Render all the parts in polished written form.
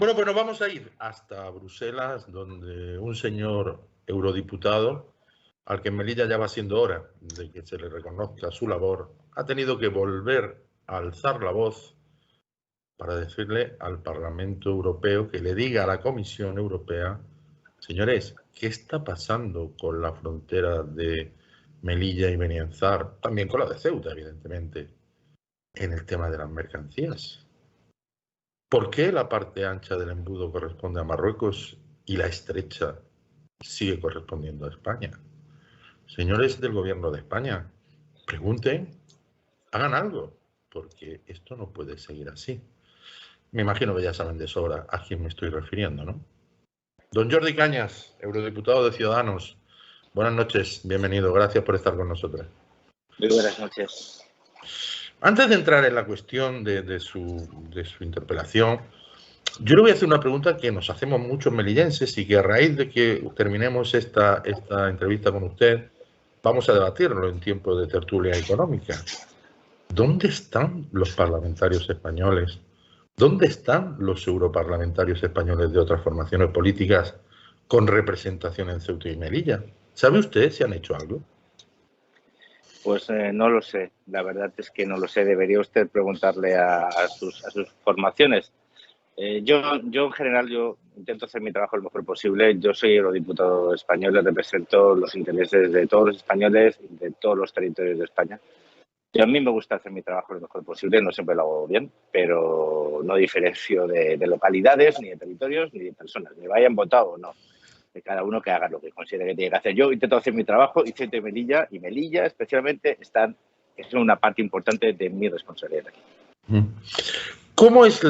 Bueno, pues nos vamos a ir hasta Bruselas, donde un señor eurodiputado, al que en Melilla ya va siendo hora de que se le reconozca su labor, ha tenido que volver a alzar la voz para decirle al Parlamento Europeo que le diga a la Comisión Europea: señores, ¿qué está pasando con la frontera de Melilla y Benienzar? También con la de Ceuta, evidentemente, en el tema de las mercancías. ¿Por qué la parte ancha del embudo corresponde a Marruecos y la estrecha sigue correspondiendo a España? Señores del gobierno de España, pregunten, hagan algo, porque esto no puede seguir así. Me imagino que ya saben de sobra a quién me estoy refiriendo, ¿no? Don Jordi Cañas, eurodiputado de Ciudadanos, buenas noches, bienvenido, gracias por estar con nosotros. Muy buenas noches. Antes de entrar en la cuestión de su interpelación, yo le voy a hacer una pregunta que nos hacemos muchos melillenses y que a raíz de que terminemos esta entrevista con usted, vamos a debatirlo en tiempo de tertulia económica. ¿Dónde están los parlamentarios españoles? ¿Dónde están los europarlamentarios españoles de otras formaciones políticas con representación en Ceuta y Melilla? ¿Sabe usted si han hecho algo? Pues no lo sé, la verdad es que no lo sé. Debería usted preguntarle a sus formaciones. Yo en general intento hacer mi trabajo lo mejor posible. Yo soy eurodiputado español y represento los intereses de todos los españoles y de todos los territorios de España. Y a mí me gusta hacer mi trabajo lo mejor posible, no siempre lo hago bien, pero no diferencio de localidades, ni de territorios, ni de personas, me vayan votado o no. De cada uno que haga lo que considere que tiene que hacer. Yo intento hacer mi trabajo y Ceuta y Melilla especialmente es una parte importante de mi responsabilidad aquí. ¿Cómo es?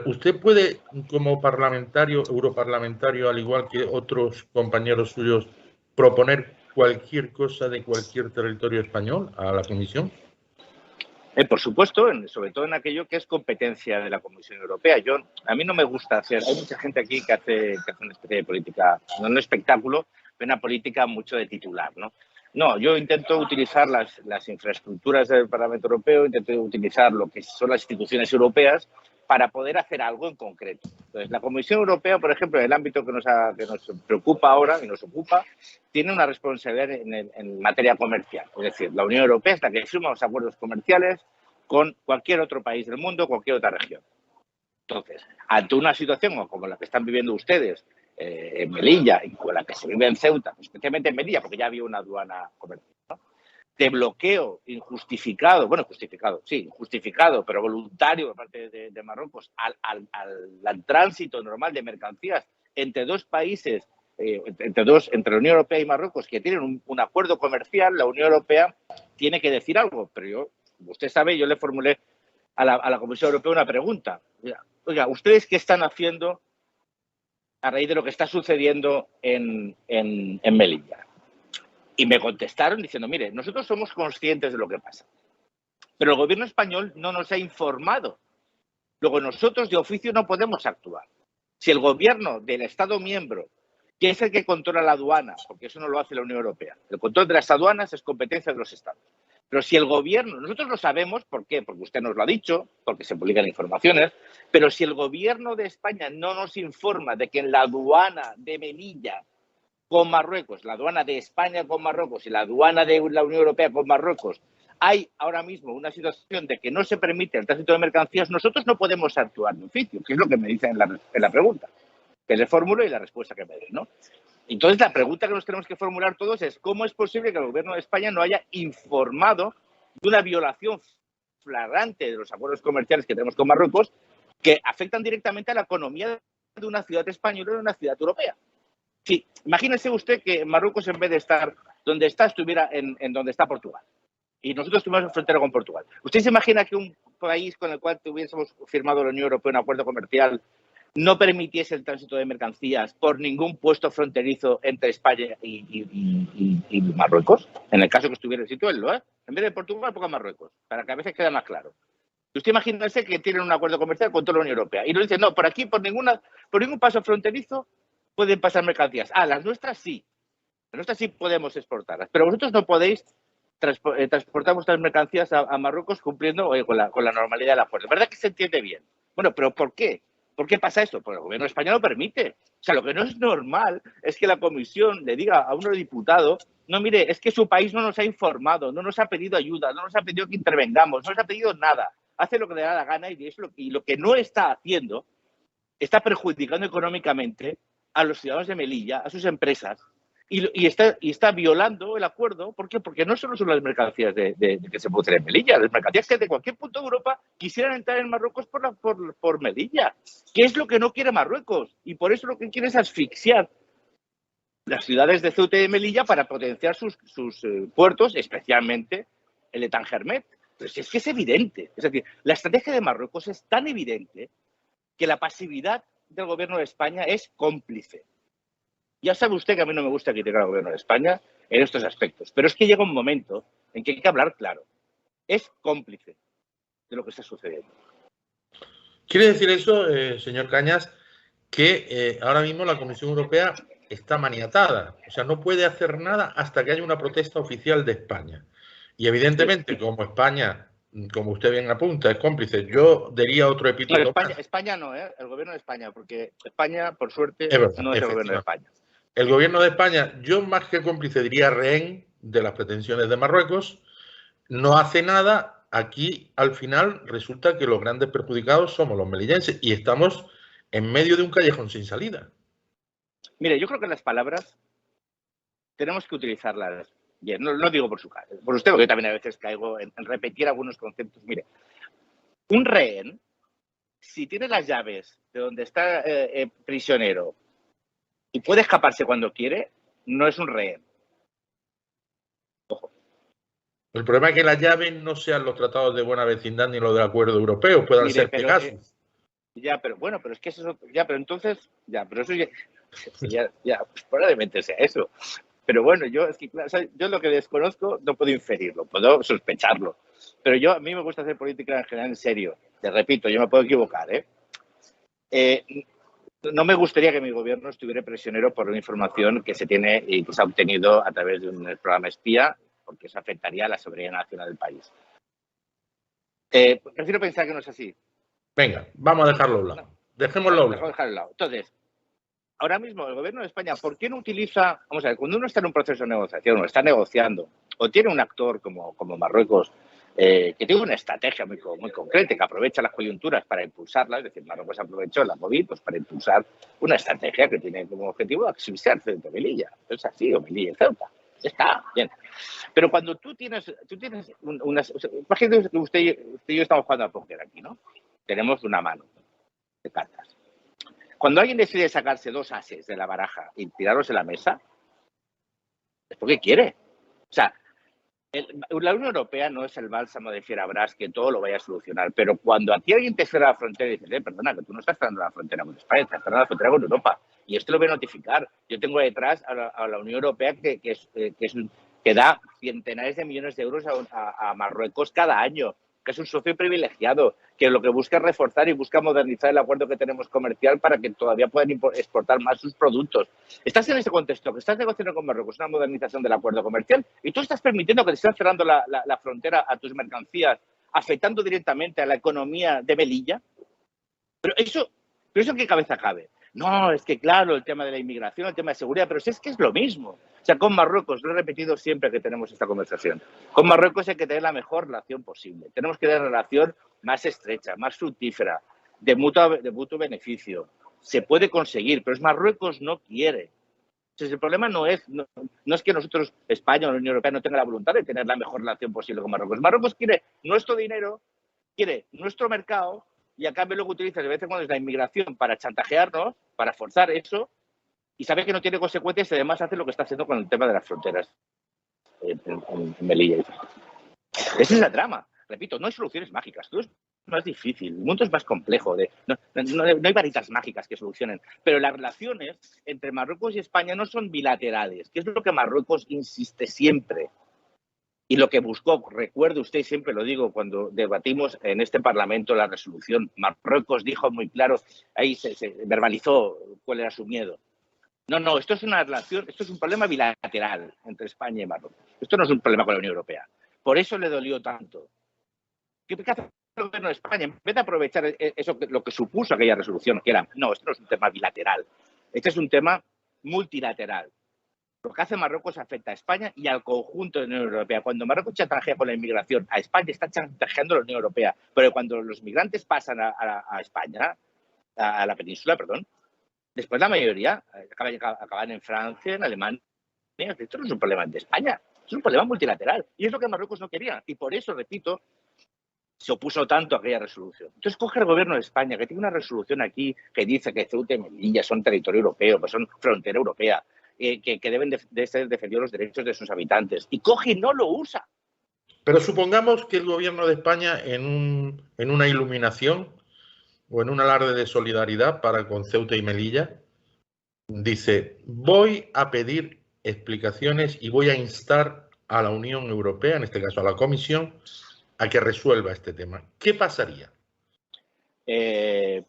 ¿Usted puede, como parlamentario, europarlamentario, al igual que otros compañeros suyos, proponer cualquier cosa de cualquier territorio español a la Comisión? Por supuesto, sobre todo en aquello que es competencia de la Comisión Europea. A mí no me gusta hacer. Hay mucha gente aquí que hace una especie de política, no un espectáculo, pero una política mucho de titular, ¿no? No, yo intento utilizar las infraestructuras del Parlamento Europeo, intento utilizar lo que son las instituciones europeas para poder hacer algo en concreto. Entonces, la Comisión Europea, por ejemplo, en el ámbito que nos preocupa ahora y nos ocupa, tiene una responsabilidad en materia comercial. Es decir, la Unión Europea es la que firma los acuerdos comerciales con cualquier otro país del mundo, cualquier otra región. Entonces, ante una situación como la que están viviendo ustedes en Melilla y con la que se vive en Ceuta, especialmente en Melilla, porque ya había una aduana comercial, ¿no?, de bloqueo injustificado, injustificado, pero voluntario por parte de Marruecos al tránsito normal de mercancías entre dos países, entre la Unión Europea y Marruecos, que tienen un acuerdo comercial. La Unión Europea tiene que decir algo, pero usted sabe, yo le formulé a la Comisión Europea una pregunta. Oiga, ¿ustedes qué están haciendo a raíz de lo que está sucediendo en Melilla? Y me contestaron diciendo, mire, nosotros somos conscientes de lo que pasa, pero el gobierno español no nos ha informado. Luego nosotros de oficio no podemos actuar. Si el gobierno del Estado miembro, que es el que controla la aduana, porque eso no lo hace la Unión Europea, el control de las aduanas es competencia de los Estados. Pero si el gobierno, nosotros lo sabemos, ¿por qué? Porque usted nos lo ha dicho, porque se publican informaciones, pero si el gobierno de España no nos informa de que en la aduana de Melilla con Marruecos, la aduana de España con Marruecos y la aduana de la Unión Europea con Marruecos, hay ahora mismo una situación de que no se permite el tránsito de mercancías, nosotros no podemos actuar de oficio, que es lo que me dicen en la pregunta, que le formulo y la respuesta que me den, ¿no? Entonces, la pregunta que nos tenemos que formular todos es ¿cómo es posible que el gobierno de España no haya informado de una violación flagrante de los acuerdos comerciales que tenemos con Marruecos que afectan directamente a la economía de una ciudad española y de una ciudad europea? Sí, imagínese usted que Marruecos, en vez de estar donde está, estuviera en donde está Portugal. Y nosotros tuviéramos frontera con Portugal. ¿Usted se imagina que un país con el cual tuviésemos firmado la Unión Europea un acuerdo comercial no permitiese el tránsito de mercancías por ningún puesto fronterizo entre España y Marruecos? En el caso que estuviera situado, ¿eh? En vez de Portugal, ponga Marruecos, para que a veces quede más claro. Usted imagínese que tienen un acuerdo comercial con toda la Unión Europea y nos dicen, no, por aquí, por ningún paso fronterizo pueden pasar mercancías. Las nuestras sí. Las nuestras sí podemos exportarlas, pero vosotros no podéis transportar vuestras mercancías a Marruecos cumpliendo con la normalidad del acuerdo. ¿Verdad que se entiende bien? Bueno, pero ¿por qué? ¿Por qué pasa esto? Porque el gobierno de España lo permite. O sea, lo que no es normal es que la comisión le diga a un eurodiputado, no, mire, es que su país no nos ha informado, no nos ha pedido ayuda, no nos ha pedido que intervengamos, no nos ha pedido nada. Hace lo que le da la gana y lo que no está haciendo está perjudicando económicamente a los ciudadanos de Melilla, a sus empresas, y está violando el acuerdo. ¿Por qué? Porque no solo son las mercancías de que se producen en Melilla, las mercancías que de cualquier punto de Europa quisieran entrar en Marruecos por Melilla. ¿Qué es lo que no quiere Marruecos? Y por eso lo que quiere es asfixiar las ciudades de Ceuta y de Melilla para potenciar sus puertos, especialmente el de Tangermet. Pero si es que es evidente. Es decir, la estrategia de Marruecos es tan evidente que la pasividad del gobierno de España es cómplice. Ya sabe usted que a mí no me gusta criticar al gobierno de España en estos aspectos, pero es que llega un momento en que hay que hablar claro. Es cómplice de lo que está sucediendo. ¿Quiere decir eso, señor Cañas, que ahora mismo la Comisión Europea está maniatada? O sea, no puede hacer nada hasta que haya una protesta oficial de España. Y evidentemente, como España, como usted bien apunta, es cómplice, yo diría otro epíteto. No, España no, el gobierno de España, porque España, por suerte, es verdad, no es el gobierno de España. El gobierno de España, yo más que cómplice diría rehén de las pretensiones de Marruecos, no hace nada. Aquí, al final, resulta que los grandes perjudicados somos los melillenses y estamos en medio de un callejón sin salida. Mire, yo creo que las palabras tenemos que utilizarlas bien. No digo por su caso, por usted, porque yo también a veces caigo en repetir algunos conceptos. Mire, un rehén, si tiene las llaves de donde está prisionero y puede escaparse cuando quiere, no es un rehén. Ojo. El problema es que las llaves no sean los tratados de buena vecindad ni los del acuerdo europeo, puedan ser Pegasus. Pero es que eso, pero entonces, pero eso ya, probablemente sea eso. Pero bueno, yo lo que desconozco no puedo inferirlo, puedo sospecharlo. Pero a mí me gusta hacer política en general en serio. Te repito, yo me puedo equivocar, no me gustaría que mi gobierno estuviera prisionero por una información que se tiene y que se ha obtenido a través de un programa espía, porque eso afectaría a la soberanía nacional del país. Prefiero pensar que no es así. Venga, vamos a dejarlo a un lado. Dejémoslo a un lado. Entonces, ahora mismo el gobierno de España, ¿por qué no utiliza? Vamos a ver, cuando uno está en un proceso de negociación o está negociando, o tiene un actor como Marruecos, que tiene una estrategia muy concreta, que aprovecha las coyunturas para impulsarlas, es decir, Marruecos aprovechó la COVID para impulsar una estrategia que tiene como objetivo asfixiar Ceuta y Melilla. Es así, o Melilla y Ceuta. Está bien. Pero cuando tú tienes unas... Imagínate que usted y yo estamos jugando al póker aquí, ¿no? Tenemos una mano de cartas. Cuando alguien decide sacarse 2 ases de la baraja y tirarlos en la mesa, es porque quiere. O sea, la Unión Europea no es el bálsamo de Fierabras que todo lo vaya a solucionar, pero cuando a ti alguien te cierra la frontera y dices, perdona, que tú no estás cerrando la frontera con España, estás cerrando la frontera con Europa, y esto lo voy a notificar. Yo tengo detrás a la Unión Europea que da centenares de millones de euros a Marruecos cada año, que es un socio privilegiado, que lo que busca es reforzar y busca modernizar el acuerdo que tenemos comercial para que todavía puedan exportar más sus productos. Estás en ese contexto, que estás negociando con Marruecos una modernización del acuerdo comercial y tú estás permitiendo que te estén cerrando la frontera a tus mercancías, afectando directamente a la economía de Melilla. Pero eso ¿en qué cabeza cabe? No, es que claro, el tema de la inmigración, el tema de seguridad, pero si es que es lo mismo. O sea, con Marruecos, lo he repetido siempre que tenemos esta conversación, con Marruecos hay que tener la mejor relación posible. Tenemos que tener una relación más estrecha, más fructífera, de mutuo beneficio. Se puede conseguir, pero Marruecos no quiere. Entonces, el problema no es que nosotros, España o la Unión Europea, no tenga la voluntad de tener la mejor relación posible con Marruecos. Marruecos quiere nuestro dinero, quiere nuestro mercado, y a cambio luego utiliza de vez en cuando la inmigración para chantajearnos, para forzar eso, y sabe que no tiene consecuencias y además hace lo que está haciendo con el tema de las fronteras en Melilla. Esa es la trama. Repito, no hay soluciones mágicas, todo es más difícil, el mundo es más complejo, no hay varitas mágicas que solucionen, pero las relaciones entre Marruecos y España no son bilaterales, que es lo que Marruecos insiste siempre. Y lo que buscó, recuerde usted, siempre lo digo, cuando debatimos en este Parlamento la resolución, Marruecos dijo muy claro, ahí se verbalizó cuál era su miedo. No, esto es una relación, esto es un problema bilateral entre España y Marruecos. Esto no es un problema con la Unión Europea. Por eso le dolió tanto. ¿Qué hace el gobierno de España, en vez de aprovechar eso, lo que supuso aquella resolución, que era, no, esto no es un tema bilateral, este es un tema multilateral. Lo que hace Marruecos afecta a España y al conjunto de la Unión Europea. Cuando Marruecos chantajea con la inmigración a España, está chantajeando a la Unión Europea. Pero cuando los migrantes pasan a España, a la península, perdón, después la mayoría acaban en Francia, en Alemania. Esto no es un problema de España, es un problema multilateral. Y es lo que Marruecos no quería. Y por eso, repito, se opuso tanto a aquella resolución. Entonces coge el gobierno de España, que tiene una resolución aquí que dice que Ceuta y Melilla son territorio europeo, que son frontera europea, que deben de ser defendidos los derechos de sus habitantes. Y coge y no lo usa. Pero supongamos que el gobierno de España, en una iluminación o en un alarde de solidaridad para con Ceuta y Melilla, dice, voy a pedir explicaciones y voy a instar a la Unión Europea, en este caso a la Comisión, a que resuelva este tema. ¿Qué pasaría?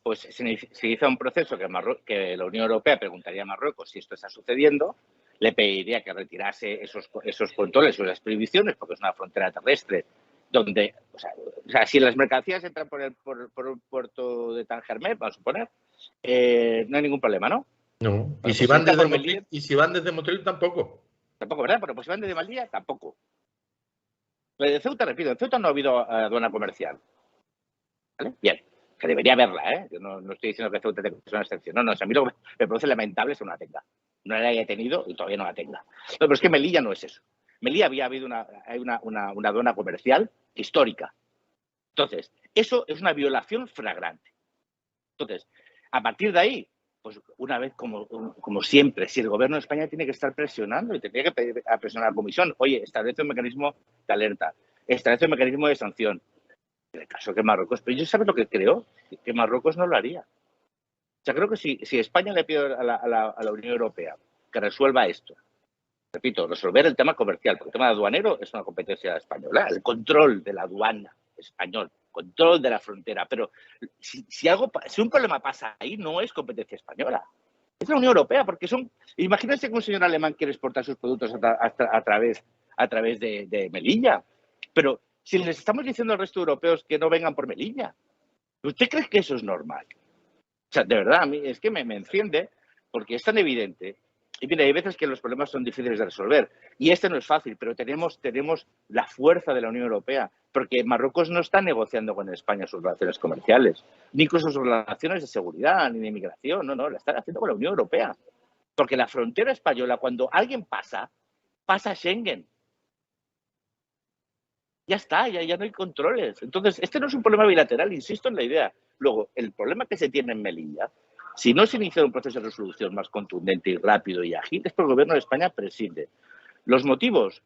Pues se inicia un proceso que la Unión Europea preguntaría a Marruecos si esto está sucediendo, le pediría que retirase esos controles o esas prohibiciones, porque es una frontera terrestre donde, o sea, si las mercancías entran por el puerto de Tanger-Med, vamos a suponer, no hay ningún problema, ¿no? No. Bueno, ¿Y si van desde Motril, tampoco? Tampoco, ¿verdad? Pero pues si van desde Melilla, tampoco. Pero de Ceuta, repito, en Ceuta no ha habido aduana comercial. ¿Vale? Bien. Que debería haberla, ¿eh? Yo no estoy diciendo que Ceuta es una excepción. No, a mí lo que me produce lamentable es que no la tenga. No la haya tenido y todavía no la tenga. No, pero es que Melilla no es eso. Melilla había habido una aduana comercial histórica. Entonces, eso es una violación flagrante. Entonces, a partir de ahí, pues una vez como siempre, si el gobierno de España tiene que estar presionando y tendría que pedir a presionar a la Comisión, oye, establece un mecanismo de alerta, establece un mecanismo de sanción. En el caso que Marruecos, pero yo sabes lo que creo, que Marruecos no lo haría. O sea, creo que si España le pide a la Unión Europea que resuelva esto, repito, resolver el tema comercial, porque el tema aduanero es una competencia española, el control de la aduana español, control de la frontera, pero si un problema pasa ahí, no es competencia española, es la Unión Europea, porque imagínense que un señor alemán quiere exportar sus productos a través de Melilla, pero si les estamos diciendo al resto de europeos que no vengan por Melilla, ¿usted cree que eso es normal? O sea, de verdad, a mí es que me enciende porque es tan evidente. Y mira, hay veces que los problemas son difíciles de resolver. Y este no es fácil, pero tenemos la fuerza de la Unión Europea, porque Marruecos no está negociando con España sus relaciones comerciales, ni con sus relaciones de seguridad, ni de inmigración, no, la están haciendo con la Unión Europea. Porque la frontera española, cuando alguien pasa a Schengen. Ya está, ya no hay controles. Entonces, este no es un problema bilateral, insisto en la idea. Luego, el problema que se tiene en Melilla, si no se inicia un proceso de resolución más contundente y rápido y ágil, es porque el gobierno de España preside. ¿Los motivos?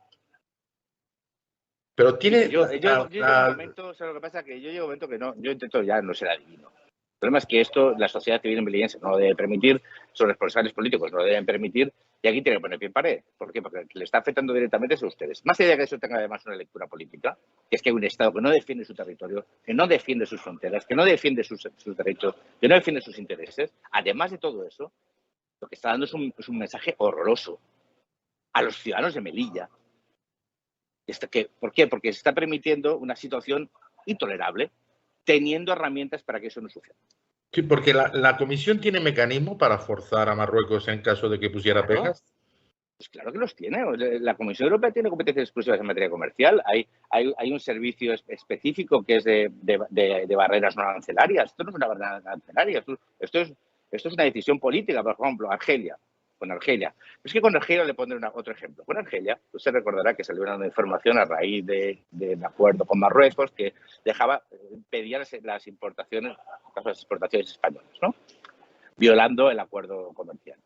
Pero tiene... Yo llego un momento, ¿sabes lo que pasa? Que yo llego un momento que no, yo intento ya no ser adivino. El problema es que esto, la sociedad civil melillense no lo debe permitir, sus responsables políticos no lo deben permitir, y aquí tiene que poner pie en pared. ¿Por qué? Porque le está afectando directamente a ustedes. Más allá de que eso tenga además una lectura política, que es que hay un Estado que no defiende su territorio, que no defiende sus fronteras, que no defiende sus derechos, que no defiende sus intereses. Además de todo eso, lo que está dando es un mensaje horroroso a los ciudadanos de Melilla. ¿Por qué? Porque se está permitiendo una situación intolerable, teniendo herramientas para que eso no suceda. Sí, porque la Comisión tiene mecanismos para forzar a Marruecos en caso de que pusiera pegas. Pues claro que los tiene. La Comisión Europea tiene competencias exclusivas en materia comercial. Hay un servicio específico que es de barreras no arancelarias. Esto no es una barrera arancelaria. Esto es una decisión política. Por ejemplo, con Argelia. Es que con Argelia le pondré otro ejemplo. Con Argelia, usted recordará que salió una información a raíz del acuerdo con Marruecos que pedía las exportaciones españolas, ¿no? Violando el acuerdo comercial.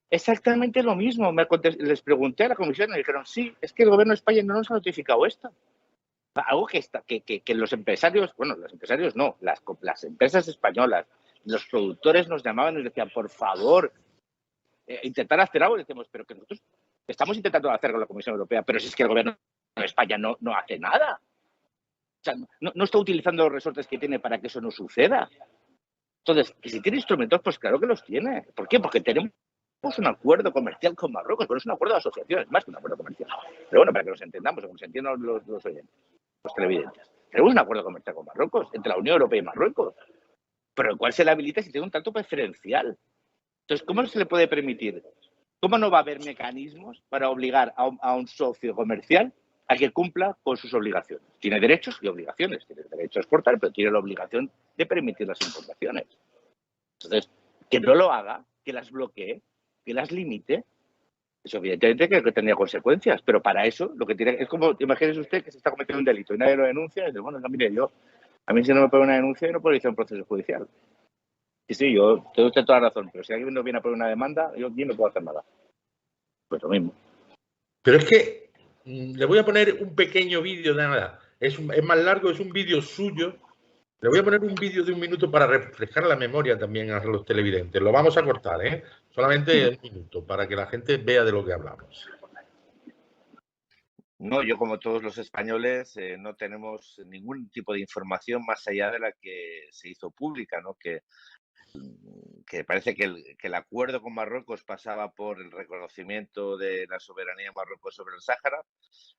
Exactamente lo mismo. Les pregunté a la Comisión y me dijeron, sí, es que el gobierno de España no nos ha notificado esto. Algo que los empresarios, bueno, los empresarios no, las empresas españolas, los productores nos llamaban y nos decían, por favor, intentar hacer algo. Y decimos, pero que nosotros estamos intentando hacer con la Comisión Europea, pero si es que el gobierno de España no hace nada. O sea, no está utilizando los resortes que tiene para que eso no suceda. Entonces, que si tiene instrumentos, pues claro que los tiene. ¿Por qué? Porque tenemos un acuerdo comercial con Marruecos, pero es un acuerdo de asociación, es más que un acuerdo comercial. Pero bueno, para que nos entendamos, que nos entiendan los oyentes, los televidentes. Tenemos un acuerdo comercial con Marruecos, entre la Unión Europea y Marruecos, pero el cual se le habilita si tiene un trato preferencial. Entonces, ¿cómo no se le puede permitir? ¿Cómo no va a haber mecanismos para obligar a un socio comercial a que cumpla con sus obligaciones? Tiene derechos y obligaciones. Tiene derecho a exportar, pero tiene la obligación de permitir las importaciones. Entonces, que no lo haga, que las bloquee, que las limite, eso evidentemente que tendría consecuencias, pero para eso lo que tiene es como, imagínese usted que se está cometiendo un delito y nadie lo denuncia, y dice, bueno, mire, a mí si no me pone una denuncia, yo no puedo iniciar un proceso judicial. Sí, yo tengo usted toda la razón, pero si alguien no viene a poner una demanda, yo aquí no puedo hacer nada. Pues lo mismo. Pero es que le voy a poner un pequeño vídeo de nada. Es más largo, es un vídeo suyo. Le voy a poner un vídeo de 1 minuto para refrescar la memoria también a los televidentes. Lo vamos a cortar, ¿eh? Solamente 1 minuto, para que la gente vea de lo que hablamos. No, yo como todos los españoles no tenemos ningún tipo de información más allá de la que se hizo pública, ¿no? Que parece que el acuerdo con Marruecos pasaba por el reconocimiento de la soberanía de Marruecos sobre el Sáhara,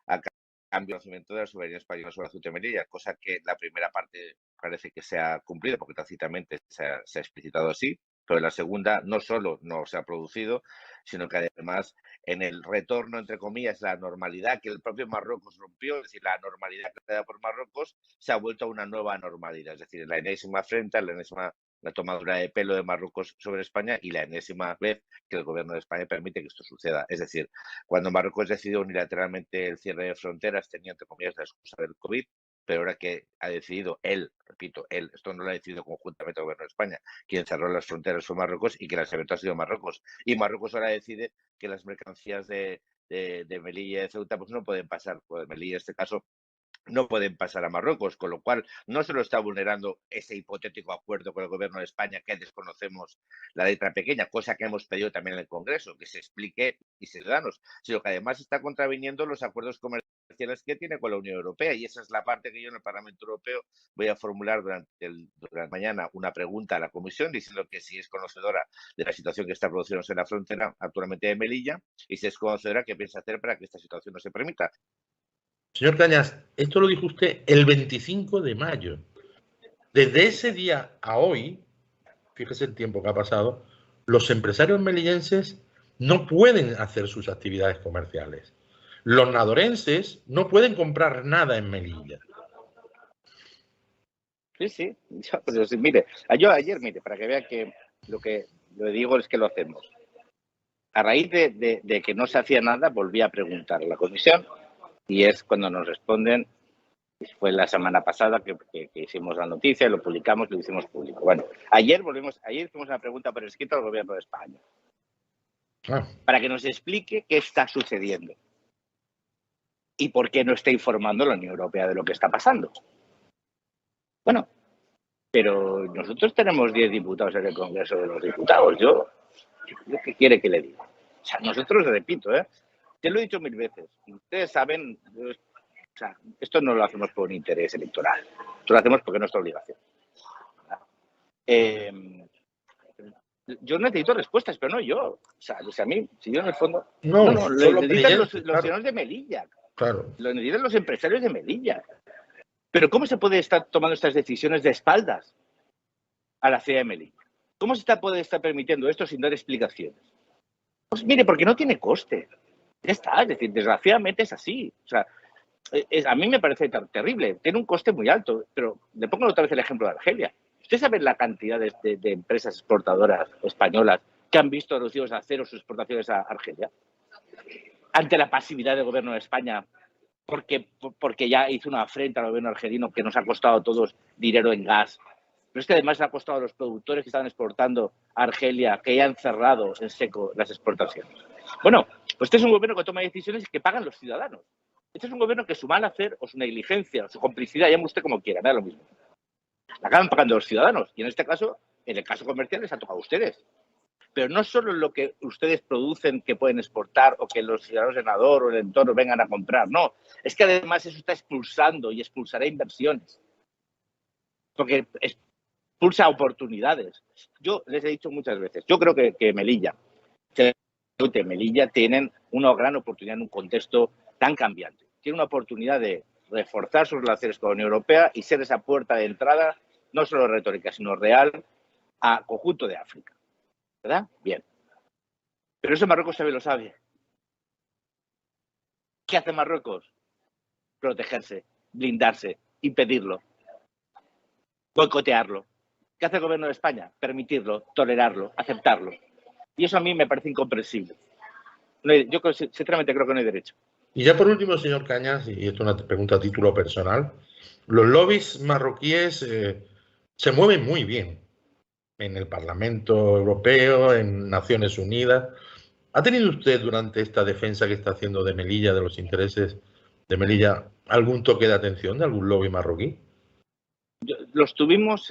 a cambio del reconocimiento de la soberanía española sobre la Ceuta y Melilla, cosa que la primera parte parece que se ha cumplido, porque tácitamente se ha explicitado así, pero la segunda no solo no se ha producido, sino que además en el retorno, entre comillas, la normalidad que el propio Marruecos rompió, es decir, la normalidad creada por Marruecos, se ha vuelto a una nueva normalidad, es decir, la enésima afrenta, la tomadura de pelo de Marruecos sobre España y la enésima vez que el gobierno de España permite que esto suceda. Es decir, cuando Marruecos decidió unilateralmente el cierre de fronteras, tenía, entre comillas, la excusa del COVID, pero ahora que ha decidido él, repito, él, esto no lo ha decidido conjuntamente el gobierno de España, quien cerró las fronteras fue Marruecos y que las abierto ha sido Marruecos. Y Marruecos ahora decide que las mercancías de Melilla y de Ceuta pues no pueden pasar, por Melilla en este caso, no pueden pasar a Marruecos, con lo cual no solo está vulnerando ese hipotético acuerdo con el gobierno de España, que desconocemos la letra pequeña, cosa que hemos pedido también en el Congreso, que se explique y ciudadanos, sino que además está contraviniendo los acuerdos comerciales que tiene con la Unión Europea, y esa es la parte que yo en el Parlamento Europeo voy a formular durante mañana una pregunta a la Comisión, diciendo que si es conocedora de la situación que está produciéndose en la frontera actualmente de Melilla, y si es conocedora qué piensa hacer para que esta situación no se permita. Señor Cañas, esto lo dijo usted el 25 de mayo. Desde ese día a hoy, fíjese el tiempo que ha pasado, los empresarios melillenses no pueden hacer sus actividades comerciales. Los nadorenses no pueden comprar nada en Melilla. Sí. Pues, mire, yo ayer, para que vea que lo digo es que lo hacemos. A raíz de que no se hacía nada, volví a preguntar a la comisión y es cuando nos responden, fue la semana pasada que hicimos la noticia, lo publicamos, lo hicimos público. Bueno, ayer hicimos una pregunta por escrito al gobierno de España para que nos explique qué está sucediendo y por qué no está informando la Unión Europea de lo que está pasando. Bueno, pero nosotros tenemos 10 diputados en el Congreso de los Diputados. ¿Qué quiere que le diga? O sea, nosotros, repito, te lo he dicho 1000 veces. Ustedes saben, o sea, esto no lo hacemos por un interés electoral. Esto lo hacemos porque es nuestra obligación. Yo necesito respuestas, pero no yo. O sea, a mí, si yo en el fondo... No, lo necesitan los señores de Melilla. Claro. Lo necesitan los empresarios de Melilla. Pero ¿cómo se puede estar tomando estas decisiones de espaldas a la ciudad de Melilla? ¿Cómo puede estar permitiendo esto sin dar explicaciones? Pues mire, porque no tiene coste. Ya está, es decir, desgraciadamente es así. O sea, a mí me parece terrible. Tiene un coste muy alto, pero le pongo otra vez el ejemplo de Argelia. ¿Usted sabe la cantidad de empresas exportadoras españolas que han visto reducidos a cero sus exportaciones a Argelia? Ante la pasividad del gobierno de España, porque ya hizo una afrenta al gobierno argelino que nos ha costado a todos dinero en gas. Pero es que además le ha costado a los productores que estaban exportando a Argelia, que ya han cerrado en seco las exportaciones. Bueno, pues este es un gobierno que toma decisiones y que pagan los ciudadanos. Este es un gobierno que su mal hacer o su negligencia o su complicidad, llame usted como quiera, me da lo mismo, la acaban pagando los ciudadanos. Y en este caso, en el caso comercial, les ha tocado a ustedes. Pero no solo lo que ustedes producen que pueden exportar o que los ciudadanos de Nador o el entorno vengan a comprar, no. Es que además eso está expulsando y expulsará inversiones. Porque expulsa oportunidades. Yo les he dicho muchas veces, yo creo que Melilla tienen una gran oportunidad en un contexto tan cambiante. Tiene una oportunidad de reforzar sus relaciones con la Unión Europea y ser esa puerta de entrada, no solo retórica, sino real, a conjunto de África. ¿Verdad? Bien. Pero eso Marruecos también lo sabe. ¿Qué hace Marruecos? Protegerse, blindarse, impedirlo, boicotearlo. ¿Qué hace el gobierno de España? Permitirlo, tolerarlo, aceptarlo. Y eso a mí me parece incomprensible. Yo sinceramente creo que no hay derecho. Y ya por último, señor Cañas, y esto es una pregunta a título personal, los lobbies marroquíes se mueven muy bien en el Parlamento Europeo, en Naciones Unidas. ¿Ha tenido usted durante esta defensa que está haciendo de Melilla, de los intereses de Melilla, algún toque de atención de algún lobby marroquí? Los tuvimos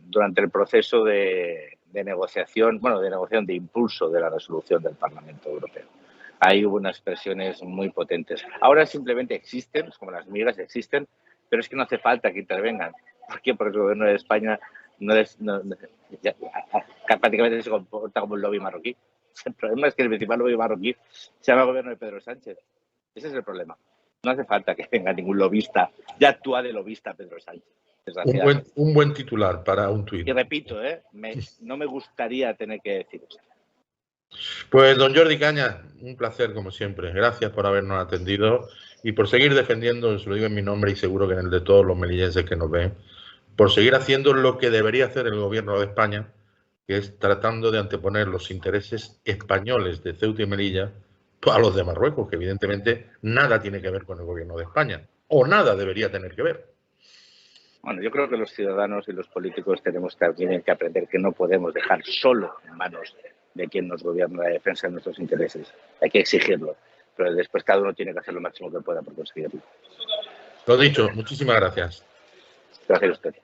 durante el proceso de negociación, de impulso de la resolución del Parlamento Europeo. Ahí hubo unas expresiones muy potentes. Ahora simplemente existen, como las migas existen, pero es que no hace falta que intervengan. ¿Por qué? Porque el gobierno de España prácticamente se comporta como un lobby marroquí. El problema es que el principal lobby marroquí se llama gobierno de Pedro Sánchez. Ese es el problema. No hace falta que venga ningún lobista. Ya actúa de lobista Pedro Sánchez. Un buen titular para un tuit. Y repito, no me gustaría tener que decir esto. Pues don Jordi Cañas, un placer como siempre. Gracias por habernos atendido y por seguir defendiendo, se lo digo en mi nombre y seguro que en el de todos los melillenses que nos ven, por seguir haciendo lo que debería hacer el gobierno de España, que es tratando de anteponer los intereses españoles de Ceuta y Melilla a los de Marruecos, que evidentemente nada tiene que ver con el gobierno de España, o nada debería tener que ver. Bueno, yo creo que los ciudadanos y los políticos tienen que aprender que no podemos dejar solo en manos de quien nos gobierna la defensa de nuestros intereses. Hay que exigirlo, pero después cada uno tiene que hacer lo máximo que pueda por conseguirlo. Lo dicho, muchísimas gracias. Gracias a usted.